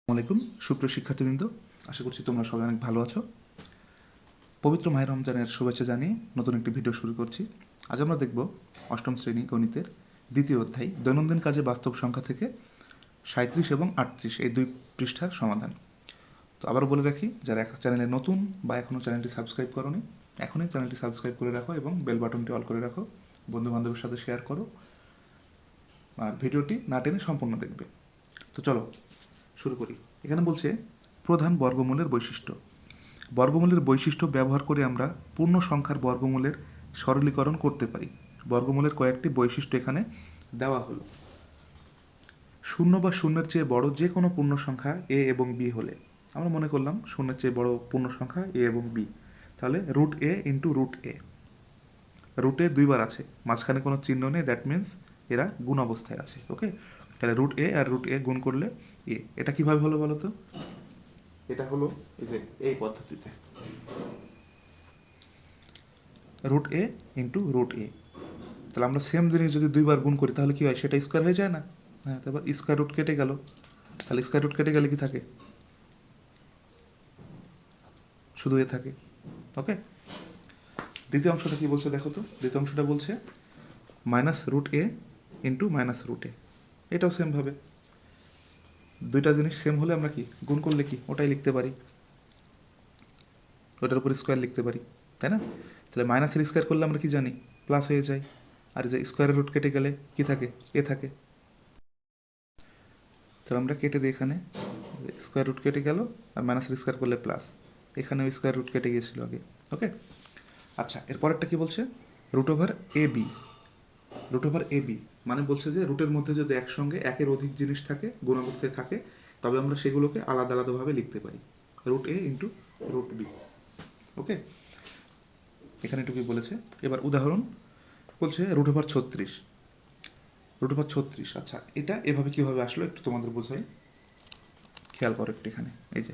আসসালামাইকুম সুপ্রিয় শিক্ষার্থীবৃন্দ, আশা করছি তোমরা সবাই অনেক ভালো আছো। পবিত্র মাহে রমজানের শুভেচ্ছা জানিয়ে নতুন একটি ভিডিও শুরু করছি। আজ আমরা দেখব অষ্টম শ্রেণী গণিতের দ্বিতীয় অধ্যায় দৈনন্দিন কাজে বাস্তব সংখ্যা থেকে 37 এবং 38 এই দুই পৃষ্ঠার সমাধান। তো আবারও বলে রাখি, যারা চ্যানেলে নতুন বা এখনও চ্যানেলটি সাবস্ক্রাইব করোনি, এখনই চ্যানেলটি সাবস্ক্রাইব করে রাখো এবং বেল বাটনটি অল করে রাখো। বন্ধু বান্ধবের সাথে শেয়ার করো আর ভিডিওটি না টেনে সম্পূর্ণ দেখবে। তো চলো শুরু করি। এখানে বলছে প্রধান বর্গমূলের বৈশিষ্ট্য। বর্গমূলের বৈশিষ্ট্য ব্যবহার করে আমরা পূর্ণ সংখ্যার বর্গমূলের সরলীকরণ করতে পারি। বর্গমূলের কয়েকটি বৈশিষ্ট্য এখানে দেওয়া হলো। শূন্য বা শূন্যের চেয়ে বড় যে কোনো পূর্ণ সংখ্যা এ এবং বি হলে, আমরা মনে করলাম শূন্যের চেয়ে বড় পূর্ণ সংখ্যা এ এবং বি, তাহলে রুট এ ইন্টু রুট এ। রুটে দুইবার আছে, মাঝখানে কোনো চিহ্ন নেই, দ্যাট মিনস এরা গুণ অবস্থায় আছে। ওকে, তাহলে রুট এ আর রুট এ গুণ করলে এ। এটা কিভাবে হলো বলো তো? এটা হলো এই যে এই পদ্ধতিতে, রুট এ ইন্টু রুট এ। তাহলে আমরা সেম জিনিস যদি দুইবার গুণ করি তাহলে কি হয়, সেটা স্কোয়ার হয়ে যায় না? হ্যাঁ, তারপর স্কোয়ার রুট কেটে গেল, তাহলে স্কোয়ার রুট কেটে গেলে কি থাকে? শুধু এ থাকে। ওকে, দ্বিতীয় অংশটা কি বলছে দেখো তো। দ্বিতীয় অংশটা বলছে মাইনাস রুট এ ইন্টু মাইনাস রুট এ। এটাও সেম ভাবে, দুইটা জিনিস সেম হলে আমরা কি গুণ করলে কি ওটাই লিখতে পারি, ওটার উপর স্কোয়ার লিখতে পারি, তাই না? তাহলে মাইনাসের স্কোয়ার করলে আমরা কি জানি, প্লাস হয়ে যায়। আর যে স্কোয়ারের রুট কেটে গেলে কি থাকে, এ থাকে। তাহলে আমরা কেটে দিই, এখানে স্কোয়ার রুট কেটে গেল আর মাইনাসের স্কোয়ার করলে প্লাস, এখানেও স্কোয়ার রুট কেটে গিয়েছিল আগে। ওকে, আচ্ছা, এরপরেরটা কি বলছে, root over A B. Root over A B মানে বলছে যে রুটের মধ্যে যদি একসঙ্গে একের অধিক জিনিস থাকে, গুণ অবস্থায় থাকে, তবে আমরা সেগুলোকে আলাদা আলাদাভাবে লিখতে পারি, রুট এ ইন্টু রুট বি। ওকে, এখানে এটুকুই বলেছে। এবার উদাহরণ বলছে রুট ওভার 36। রুট ওভার 36, আচ্ছা এটা এভাবে কিভাবে আসলো একটু তোমাদের বোঝাই, খেয়াল করো একটু। এখানে এই যে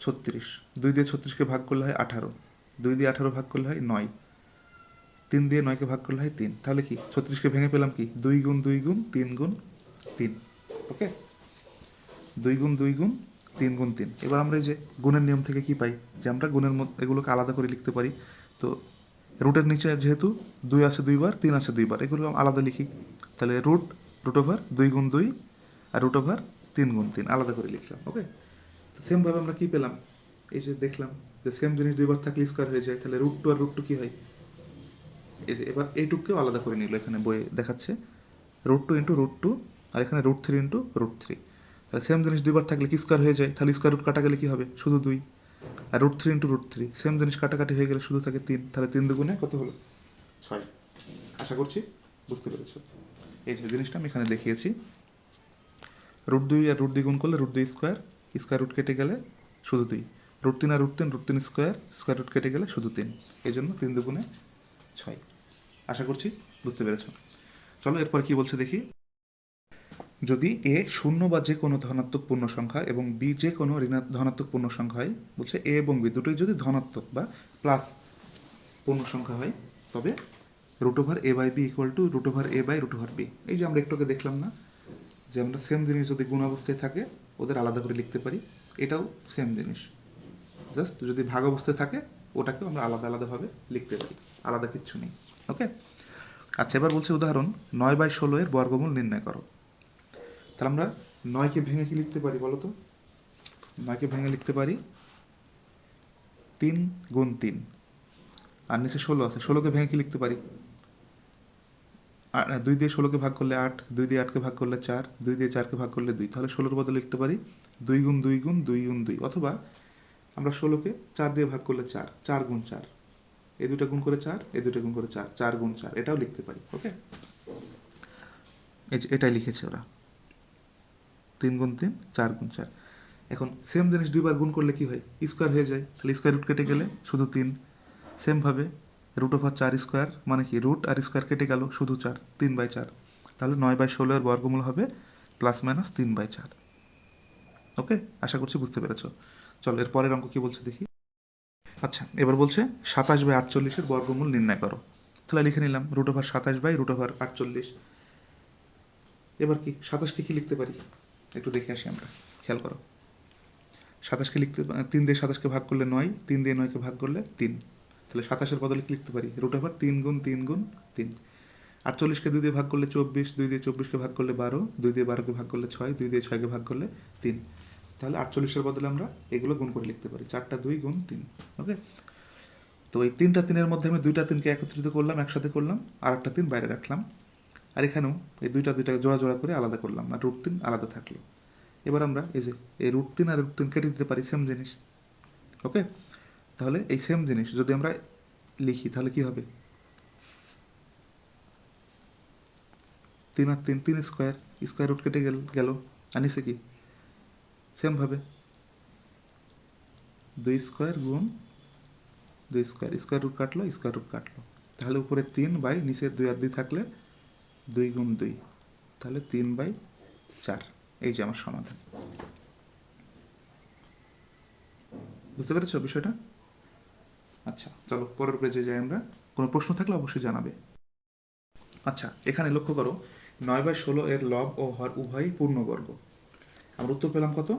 36, 2 দিয়ে 36কে ভাগ করলে হয় 18, 2 দিয়ে 18 ভাগ করলে হয় 9, 3 দিয়ে 9কে ভাগ করলে হয় 3। তাহলে কি 36কে ভেঙে পেলাম কি 2 গুণ 2 গুণ 3 গুণ 3। ওকে, 2 গুণ 2 গুণ 3 গুণ 3। এবার আমরা এই যে গুণের নিয়ম থেকে কি পাই, যে আমরা গুণের মধ্যে এগুলোকে আলাদা করে লিখতে পারি। তো রুটের নিচে যেহেতু 2 আছে দুইবার, 3 আছে দুইবার, এগুলো আলাদা লিখি। তাহলে রুট রুট ওভার 2 গুণ 2 আর রুট ওভার 3 গুণ 3 আলাদা করে লিখলাম। ওকে, সেম ভাবে আমরা কি পেলাম, এই যে দেখলাম যে সেম জিনিস দুইবার থাকলে স্কোয়ার হয়ে যায়, তাহলে রুট টু আর রুট টু কি হয়, এই যে এবার এইটুকুকেও আলাদা করে নিল, এখানে বইয়ে দেখাচ্ছে root two into root two, আর এখানে root three into root three. তাহলে সেম জিনিস দুইবার থাকলে কি স্কোয়ার হয়ে যায়, তাহলে স্কোয়ার রুট কাটা গেলে কি হবে, শুধু 2। আর root three into root three, same জিনিস কাটাকাটি হয়ে গেলে শুধু থাকে 3, তাহলে 3 দুগুণে কত হলো, 6। আশা করছি বুঝতে পেরেছো। এই যে জিনিসটা আমি এখানে দেখিয়েছি, রুট 2 আর রুট 2 গুণ করলে রুট 2 স্কোয়ার, স্কোয়ার রুট কেটে গেলে শুধু 2, রুট 3 আর রুট 3 স্কোয়ার, স্কোয়ার রুট কেটে গেলে শুধু 3। এই জন্য 3 দুগুণে 6। আশা করছি বুঝতে পেরেছো। চলো এরপর কি বলছে দেখি। যদি এ শূন্য বা যে কোনো ধনাত্মক পূর্ণ সংখ্যা এবং বি যে কোনো ধনাত্মক পূর্ণ সংখ্যা হয়, বলছে এ এবং বি দুটোই যদি ধনাত্মক বা প্লাস পূর্ণ সংখ্যা হয়, তবে root over a by b equal to root over a by root over b. এই যে আমরা একটুকে দেখলাম না, যে আমরা সেম জিনিস যদি গুণ অবস্থায় থাকে ওদের আলাদা করে লিখতে পারি, এটাও সেম জিনিস, জাস্ট যদি ভাগ অবস্থায় থাকে ওটাকেও আমরা আলাদা আলাদাভাবে লিখতে পারি, আলাদা কিচ্ছু নেই। ওকে, আচ্ছা এবার বলছে উদাহরণ 9/16 এর বর্গমূল নির্ণয় করো। তাহলে আমরা 9কে ভেঙে কি লিখতে পারি বলো তো? 9কে ভেঙে লিখতে পারি 3 গুণ 3, আর নিচে 16 আছে, 16কে ভেঙে কি লিখতে পারি, 2 দিয়ে 16কে ভাগ করলে 8, 2 দিয়ে 8কে ভাগ করলে 4, 2 দিয়ে 4কে ভাগ করলে 2, তাহলে 16-র বদলে লিখতে পারি 2 গুণ 2 গুণ 2 গুণ 2, অথবা আমরা 16কে 4 দিয়ে ভাগ করলে 4, 4 গুণ 4, এই দুটো গুণ করে 4, এই দুটো গুণ করে 4, 4 গুণ 4, এটাও লিখতে পারি। ওকে, এটাই লিখেছে ওরা, 3 গুণ 3, 4 গুণ 4। এখন সেম জিনিস দুইবার গুণ করলে কি হয়, স্কোয়ার হয়ে যায়, তাহলে স্কোয়ার রুট কেটে গেলে শুধু 3। সেম ভাবে রুট ওভার 4 স্কোয়ার মানে কি রুট আর স্কোয়ার কেটে গেল শুধু 4, 3/4। তাহলে 9/16 এর বর্গমূল হবে প্লাস মাইনাস 3/4। ওকে, আশা করছি বুঝতে পেরেছো। চলো এর পরের অঙ্ক কি বলছে দেখি। আচ্ছা এবার বলছে 27/48 এর বর্গমূল নির্ণয় করো। তাহলে লিখে নিলাম রুট ওভার 27/48। এবার কি 27কে কি লিখতে পারি, একটু দেখে আসি আমরা। খেয়াল করো, 27কে লিখতে 3 দিয়ে 27কে ভাগ করলে 9, 3 দিয়ে 9কে ভাগ করলে 3, তাহলে 27-এর বদলে কি লিখতে পারি, রুট ওভার 3 গুণ 3 গুণ 3। 48কে 2 দিয়ে ভাগ করলে 24, 2 দিয়ে 24কে ভাগ করলে 12, 2 দিয়ে 12কে ভাগ করলে 6, 2 দিয়ে 6কে ভাগ করলে 3। তাহলে 48-এর বদলে আমরা এগুলো গুণ করে লিখতে পারি, 4টা 2 গুণ 3। ওকে, তো এই 3টা 3-এর মধ্যে আমি 2টা 3কে একত্রিত করলাম, একসাথে করলাম, আর একটা 3 বাইরে রাখলাম, আর এখানেও এই 2টা জোড়া জোড়া করে আলাদা করলাম, আর রুট 3 আলাদা থাকলো। এবার আমরা এই যে এই রুট 3 আর রুট 3 কেটে দিতে পারি, সেম জিনিস। ওকে, তাহলে এই সেম জিনিস যদি আমরা লিখি তাহলে কি হবে, 3 আর 3 3 স্কোয়ার, স্কোয়ার রুট কেটে গেল, আর নিচে কি সেম ভাবে 2 স্কোয়ার গুণ 2 স্কোয়ার, স্কোয়ার রুট কাটলো, স্কোয়ার রুট কাটলো, তাহলে উপরে 3 বাই নিচে 2 আর 2 থাকলে 2 গুণ 2, তাহলে 3/4। এই যে আমার সমাধান। বুঝতে পেরেছো বিষয়টা? আচ্ছা, চলো পরের পেজে যাই আমরা। কোনো প্রশ্ন থাকলে অবশ্যই জানাবে। আচ্ছা, এখানে লক্ষ্য করো 9/16 এর লব ও হর উভয়ই পূর্ণবর্গ। আমরা উত্তর পেলাম কত,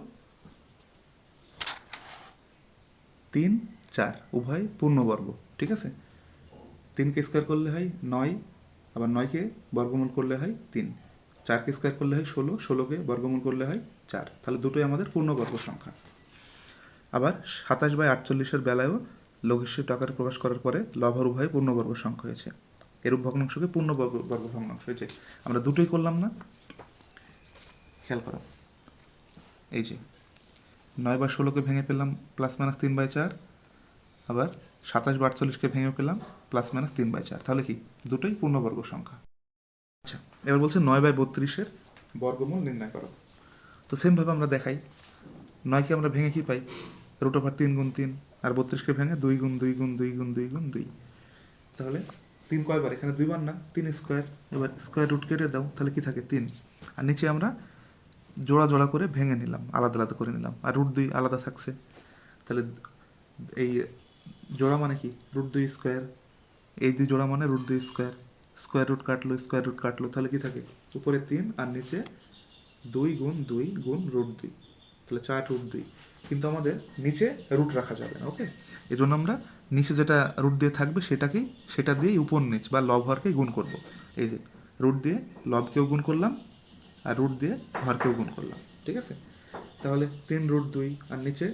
3, 4, উভয় পূর্ণবর্গ। ঠিক আছে, 3কে স্কোয়ার করলে হয় 9, আবার 9কে বর্গমূল করলে হয় 3, 4কে স্কোয়ার করলে হয় 16, 16কে বর্গমূল করলে হয় 4, তাহলে দুটোই আমাদের পূর্ণবর্গ সংখ্যা। আবার 27/48 বেলায়ও লঘিষ্ঠিক আকারে প্রকাশ করার পরে লব হর উভয় পূর্ণবর্গ সংখ্যা হয়েছে। এরূপ ভগ্নাংশকে পূর্ণবর্গ ভগ্নাংশ হয়েছে। আমরা দুটোই করলাম না, খেয়াল করো, এই যে 9/16কে ভেঙে পেলাম প্লাস মাইনাস 3/4, আবার 27/48কে ভেঙে পেলাম প্লাস মাইনাস 3/4, তাহলে কি দুটোই পূর্ণবর্গ সংখ্যা। আচ্ছা, এবার বলছে 9/32-এর বর্গমূল নির্ণয় করো। তো সেম ভাবে আমরা দেখাই, 9কে আমরা ভেঙে কি পাই, রুট ওভার 3 গুণ 3, আর 32কে ভেঙে 2 গুণ 2 গুণ 2 গুণ 2 গুণ 2, তাহলে 3 কয়বার, এখানে 2 বার না, 3 স্কোয়ার। এবার স্কোয়ার রুট কেটে দাও, তাহলে কি থাকে 3, আর নিচে আমরা জোড়া জোড়া করে ভেঙে নিলাম, আলাদা আলাদা করে নিলাম, আর রুট 2 আলাদা থাকছে, তাহলে এই জোড়া মানে কি, রুট 2 স্কোয়ার, এই 2 জোড়া মানে রুট 2 স্কোয়ার, স্কোয়ার রুট কাটলো, স্কোয়ার রুট কাটলো, তাহলে কি থাকে উপরে 3 আর নিচে 2 গুণ 2 গুণ রুট 2, তাহলে 4 রুট 2, কিন্তু আমাদের নিচে রুট রাখা যাবে না। ওকে, এই জন্য আমরা নিচে যেটা রুট দিয়ে থাকবে সেটা দিয়েই উপর নিচ বা লব হরকেই গুণ করব। এই যে রুট দিয়ে লবকেও গুণ করলাম, আর রুট দিয়ে হরকেও গুণ করলাম। ঠিক আছে, তাহলে 3 রুট 2 আর নিচে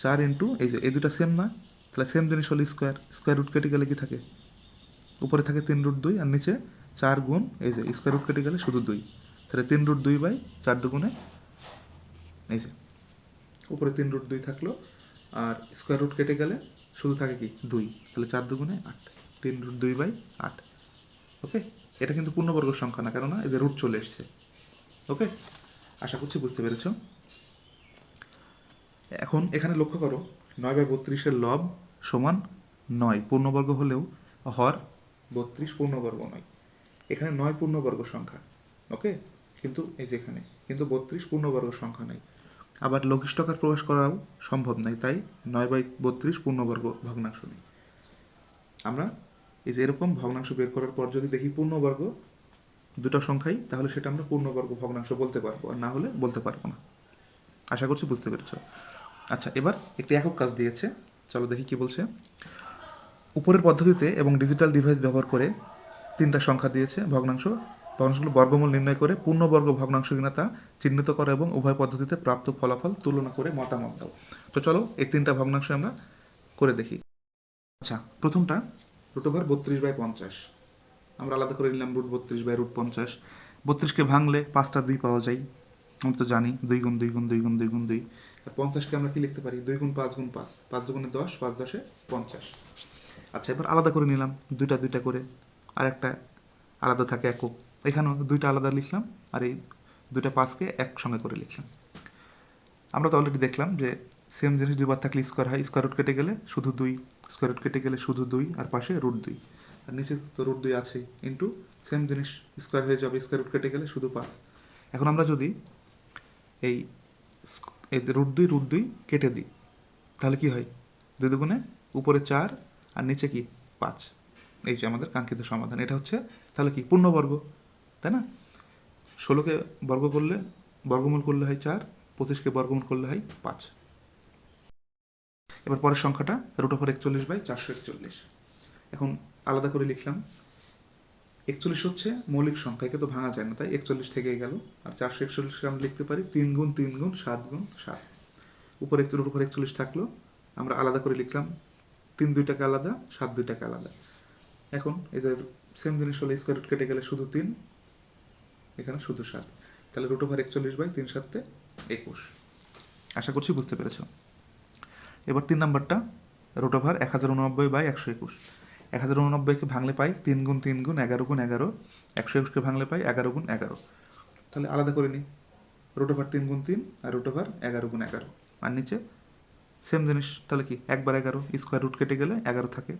4 ইন্টু, এই যে এই দুটা সেম না, তাহলে সেম জিনিস হলো স্কোয়ার, স্কোয়ার রুট কেটে গেলে কি থাকে, উপরে থাকে 3 রুট 2 আর নিচে 4 গুণ, এই যে স্কোয়ার রুট কেটে গেলে শুধু 2, তাহলে 3 রুট 2/4 দুগুণে, এই যে উপরে 3 রুট 2 থাকলো, আর স্কোয়ার রুট কেটে গেলে শুধু থাকে কি 2, তাহলে 4 দুগুণে 8, 3 রুট 2/8। ওকে, এটা কিন্তু পূর্ণবর্গ সংখ্যা না, কেননা এই যে রুট চলে এসছে। ওকে, আশা করছি বুঝতে পেরেছো। এখন এখানে লক্ষ্য করো 9/32-এর লব সমান 9 পূর্ণবর্গ হলেও হর 32 পূর্ণবর্গ নয়। এখানে 9 পূর্ণবর্গ সংখ্যা, ওকে, কিন্তু এই যে এখানে কিন্তু 32 পূর্ণবর্গ সংখ্যা নাই। আবার লঘিষ্ঠ আকার প্রকাশ করাও সম্ভব নয়, তাই 9/32 পূর্ণবর্গ ভগ্নাংশ নেই। আমরা এই যে এরকম ভগ্নাংশ বের করার পর যদি দেখি পূর্ণবর্গ দুটো সংখ্যাই, তাহলে সেটা আমরা পূর্ণবর্গ ভগ্নাংশ বলতে পারবো, আর না হলে বলতে পারবো না। আশা করছি বুঝতে পেরেছো। আচ্ছা, এবার একটি একক কাজ দিয়েছে, চলো দেখি কি বলছে। উপরের পদ্ধতিতে এবং ডিজিটাল ডিভাইস ব্যবহার করে 3টা সংখ্যা দিয়েছে ভগ্নাংশগুলো বর্গমূল নির্ণয় করে পূর্ণবর্গ ভগ্নাংশ কিনা তা চিহ্নিত করো এবং উভয় পদ্ধতিতে প্রাপ্ত ফলাফল তুলনা করে মতামত দাও। তো চলো এই 3টা ভগ্নাংশ আমরা করে দেখি। আচ্ছা, প্রথমটা রুট ওভার 32/50, আমরা আলাদা করে নিলাম রুট 32/50। 32কে ভাঙলে 5টা 2 পাওয়া যায়, আমরা তো জানি 2 গুণ 2 গুণ 2 গুণ 2 গুণ 2, আর 50কে আমরা কি লিখতে পারি, 2 গুণ 5 গুণ 5, 5 দুগুণে 10, 5 10 50। আচ্ছা, এবার আলাদা করে নিলাম দুইটা দুইটা করে, আর একটা আলাদা থাকে একক, এখানেও দুইটা আলাদা লিখলাম, আর এই দুইটা 5কে একসঙ্গে করে লিখলাম। আমরা তো অলরেডি দেখলাম যে সেম জিনিস দুইবার থাকলে স্কোয়ার হয়, স্কোয়ার রুট কেটে গেলে শুধু 2, স্কোয়ার রুট কেটে গেলে শুধু 2, আর পাশে রুট 2, আর নিচে তো রুট 2 আছেই, ইন্টু সেম জিনিস স্কোয়ার হয়ে যাবে, স্কোয়ার রুট কেটে গেলে শুধু 5। এখন আমরা যদি এই রুট 2 কেটে দিই, তাহলে কি হয়, 2 দুগুণে উপরে 4 আর নিচে কি 5, এই যে আমাদের কাঙ্ক্ষিত সমাধান। এটা হচ্ছে তাহলে কি পূর্ণবর্গ, তাই না? 16কে বর্গমূল করলে হয় 4, 25কে বর্গমূল করলে হয় 5। এবার পরের সংখ্যাটা √41/441। এখন আলাদা করে লিখলাম, 41 হচ্ছে মৌলিক সংখ্যা, একে তো ভাঙা যায় না, তাই 41 থেকেই গেল। আর 441 আমরা লিখতে পারি 3 গুণ 3 গুণ 7 গুণ 7। উপরে √41 থাকলো, আমরা আলাদা করে লিখলাম, 3 দুইটাকে আলাদা, 7 দুইটাকে আলাদা। এখন এই যে সেম জিনিস হলে স্কোয়ার রুট কেটে গেলে শুধু 3, এখানে শুধু 7, তাহলে √41/3 7 21। আশা করছি বুঝতে পেরেছ। এবার 3 নাম্বারটা √1089/121। 1089কে ভাঙলে পাই 3 গুণ 3 গুণ 11 গুণ 11, 121কে ভাঙলে পাই 11 গুণ 11। তাহলে আলাদা করে নিই, √3 গুণ 3 আর √11 গুণ 11। আর নিচে সেম জিনিস, তাহলে কি 1/11, স্কোয়ার রুট কেটে গেলে 11 থাকে।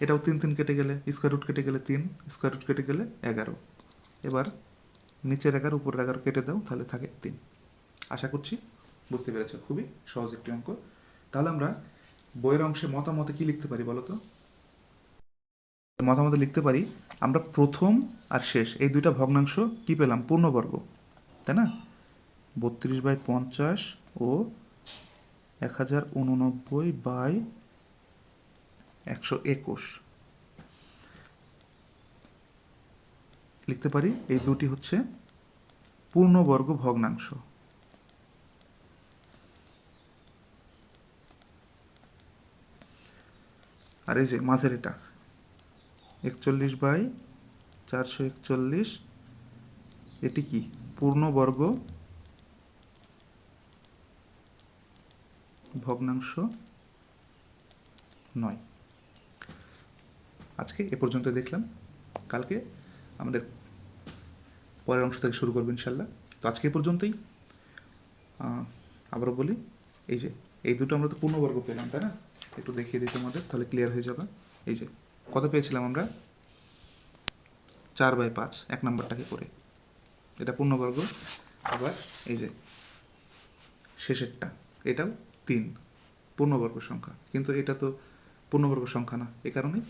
এটাও 3 3 কেটে গেলে, স্কোয়ার রুট কেটে গেলে 3, স্কোয়ার রুট কেটে গেলে 11। এবার নিচের 11 উপরের 11 কেটে দাও, তাহলে থাকে 3। আশা করছি বুঝতে পেরেছ, খুবই সহজ একটি অঙ্ক। তাহলে আমরা বইয়ের অংশে মতামতে কি লিখতে পারি বলো তো? মতামতে লিখতে পারি আমরা প্রথম আর শেষ এই দুইটা ভগ্নাংশ কি পেলাম? পূর্ণবর্গ, তাই না? 32/50 ও 1089/121 লিখতে পারি এই দুটি হচ্ছে পূর্ণবর্গ ভগ্নাংশ। আর এই যে মাঝের এটা 41/441, এটি কি পূর্ণবর্গ ভগ্নাংশ নয়। আজকে এ পর্যন্ত দেখলাম, কালকে আমাদের পরের অংশ থেকে শুরু করবো ইনশাল্লাহ। তো আজকে এ পর্যন্তই। আবারও বলি, এই যে এই দুটো আমরা তো পূর্ণবর্গ পেলাম, তাই না? একটু দেখিয়ে দিই তোমাদের, তাহলে ক্লিয়ার হয়ে যাবে। এই যে কত পেয়েছিলাম আমরা? 4/5, 1 নাম্বারটাকে করে, এটা পূর্ণবর্গ। আবার এই যে শেষেরটা, এটাও 3 পূর্ণবর্গ সংখ্যা, কিন্তু এটা তো পূর্ণবর্গ সংখ্যা না, এই কারণেই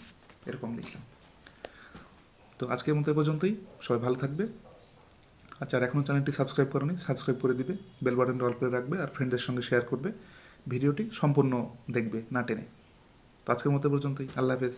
এরকম লিখলাম। তো আজকের মতো এ পর্যন্তই, সবাই ভালো থাকবে। আর যারা এখনও চ্যানেলটি সাবস্ক্রাইব করোনি, সাবস্ক্রাইব করে দিবে, বেল বাটনটা অল করে রাখবে, আর ফ্রেন্ডদের সঙ্গে শেয়ার করবে। ভিডিওটি সম্পূর্ণ দেখবে, না টেনে। তো আজকের মতো পর্যন্তই, আল্লাহ হাফেজ।